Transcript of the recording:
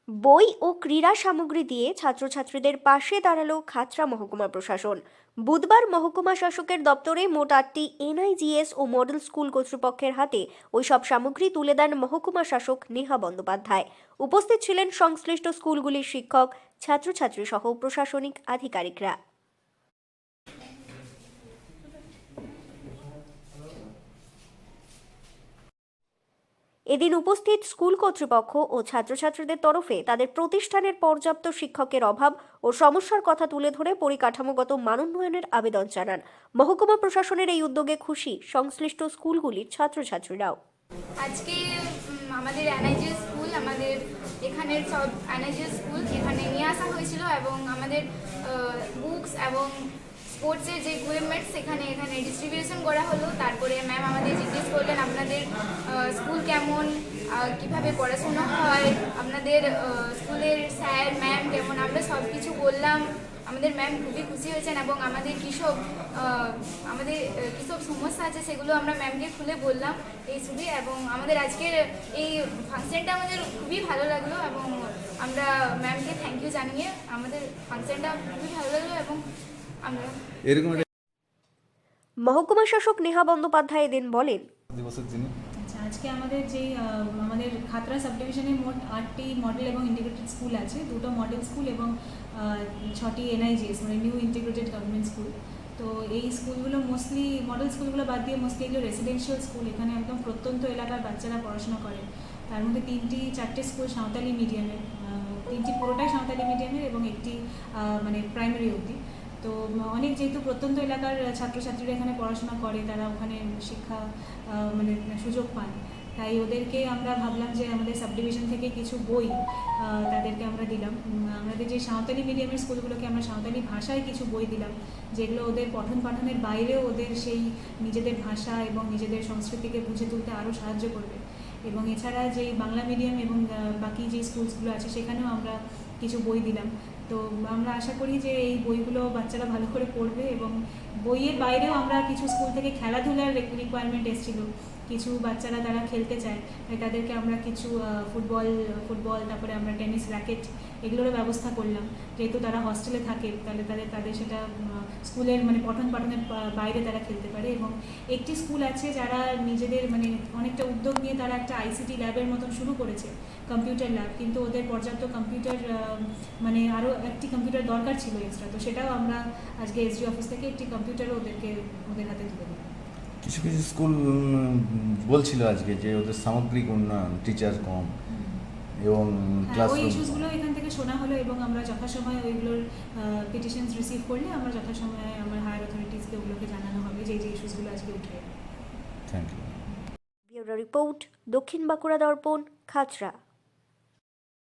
বই ও ক্রীড়া সামগ্রী দিয়ে ছাত্রছাত্রীদের পাশে দাঁড়ালো খাতড়া মহকুমা প্রশাসন। বুধবার মহকুমা শাসকের দপ্তরে মোট 8টি এনআইজিএস ও মডেল স্কুল কর্তৃপক্ষের হাতে ওই সব সামগ্রী তুলে দেন মহকুমা শাসক নেহা বন্দ্যোপাধ্যায়। উপস্থিত ছিলেন সংশ্লিষ্ট স্কুলগুলির শিক্ষক, ছাত্রছাত্রী সহ প্রশাসনিক আধিকারিকরা। এদিন উপস্থিত স্কুল কর্তৃপক্ষ ও ছাত্রছাত্রীদের তরফে তাদের প্রতিষ্ঠানের পর্যাপ্ত শিক্ষকের অভাব ও সমস্যার কথা তুলে ধরে পরিকাঠামোগত মানোন্নয়নের আবেদন জানান। মহকুমা প্রশাসনের এই উদ্যোগে খুশি সংশ্লিষ্ট স্কুলগুলির ছাত্রছাত্রীরাও। আজকে আমাদের এনআইজিএস স্কুল, আমাদের এখানের সব এনআইজিএস স্কুল এখানে নিয়ে আসা হয়েছিল এবং আমাদের বুকস এবং স্পোর্টসের যে ইকুইপমেন্টস এখানে ডিস্ট্রিবিউশন করা হলো। তারপরে ম্যাম আমাদের জিজ্ঞেস করলেন আপনাদের স্কুল কেমন, কিভাবে পড়াশোনা হয়, আপনাদের স্কুলের স্যার ম্যাম কেমন, আমরা সব কিছু বললাম। আমাদের ম্যাম খুবই খুশি হয়েছেন এবং আমাদের কিসব সমস্যা আছে সেগুলো আমরা ম্যামকে খুলে বললাম এই শুধু। এবং আমাদের আজকের এই ফাংশনটা আমাদের খুবই ভালো লাগলো এবং আমরা ম্যামকে থ্যাংক ইউ জানিয়ে আমাদের ফাংশনটা খুবই ভালো লাগলো। এবং আমরা মহকুমা শাসক নেহা বন্দ্যোপাধ্যায় এদিন বলেন, আজকে আমাদের আমাদের খাতড়া সাব ডিভিশনে মোট 8টি মডেল এবং ইন্টিগ্রেটেড স্কুল আছে, 2টো মডেল স্কুল এবং 6টি এনআইজিএস মানে নিউ ইন্টিগ্রেটেড গভর্নমেন্ট স্কুল। তো এই স্কুলগুলো মোস্টলি মডেল স্কুলগুলো বাদ দিয়ে মোস্টলি এগুলো রেসিডেন্সিয়াল স্কুল। এখানে একদম প্রত্যন্ত এলাকার বাচ্চারা পড়াশোনা করে। তার মধ্যে 3-4টে স্কুল সাঁওতালি মিডিয়ামের, 3টি পুরোটাই সাঁওতালি মিডিয়ামের এবং একটি মানে প্রাইমারি অবধি। তো অনেক যেহেতু প্রত্যন্ত এলাকার ছাত্রছাত্রীরা এখানে পড়াশোনা করে, তারা ওখানে শিক্ষা মানে সুযোগ পান, তাই ওদেরকে আমরা ভাবলাম যে আমাদের সাব ডিভিশন থেকে কিছু বই তাদেরকে আমরা দিলাম। আমাদের যে সাঁওতালি মিডিয়ামের স্কুলগুলোকে আমরা সাঁওতালি ভাষায় কিছু বই দিলাম, যেগুলো ওদের পঠন পাঠনের বাইরেও ওদের সেই নিজেদের ভাষা এবং নিজেদের সংস্কৃতিকে বুঝে তুলতে আরও সাহায্য করবে। এবং এছাড়া যেই বাংলা মিডিয়াম এবং বাকি যে স্কুলসগুলো আছে সেখানেও আমরা কিছু বই দিলাম। তো আমরা আশা করি যে এই বইগুলো বাচ্চারা ভালো করে পড়বে। এবং বইয়ের বাইরেও আমরা কিছু স্কুল থেকে খেলাধুলার রিকোয়ারমেন্ট এসেছিলো, কিছু বাচ্চারা তারা খেলতে চায়, তাই তাদেরকে আমরা কিছু ফুটবল তারপরে আমরা টেনিস র্যাকেট এগুলোরও ব্যবস্থা করলাম। যেহেতু তারা হস্টেলে থাকে, তাহলে তাদের সেটা স্কুলের মানে পঠন পাঠনের বাইরে তারা খেলতে পারে। এবং একটি স্কুল আছে যারা নিজেদের মানে অনেকটা উদ্যোগ নিয়ে তারা একটা আইসিটি ল্যাবের মতন শুরু করেছে, কম্পিউটার ল্যাব, কিন্তু ওদের পর্যাপ্ত কম্পিউটার মানে আরও একটি কম্পিউটার দরকার ছিল এক্সট্রা। তো সেটাও আমরা আজকে এসডি অফিস থেকে একটি কম্পিউটারও ওদের হাতে তুলে দিলাম। কিছু কিছু স্কুল বলছিল আজকে যে ওদের সামগ্রিক উন্নয়ন, টিচার কম এবং ওই ইস্যুসগুলো এখান থেকে শোনা হলো এবং আমরা যথাসময়ে ওইগুলোর পিটিশনস রিসিভ করলে আমরা যথাসময়ে আমার হায়ার অথরিটিসকে ওগুলোকে জানানো হবে যে ইস্যুসগুলো আজকে উঠবে। Thank you. ব্যুরো রিপোর্ট, দক্ষিণ বাঁকুড়া দর্পণ, খাতড়া।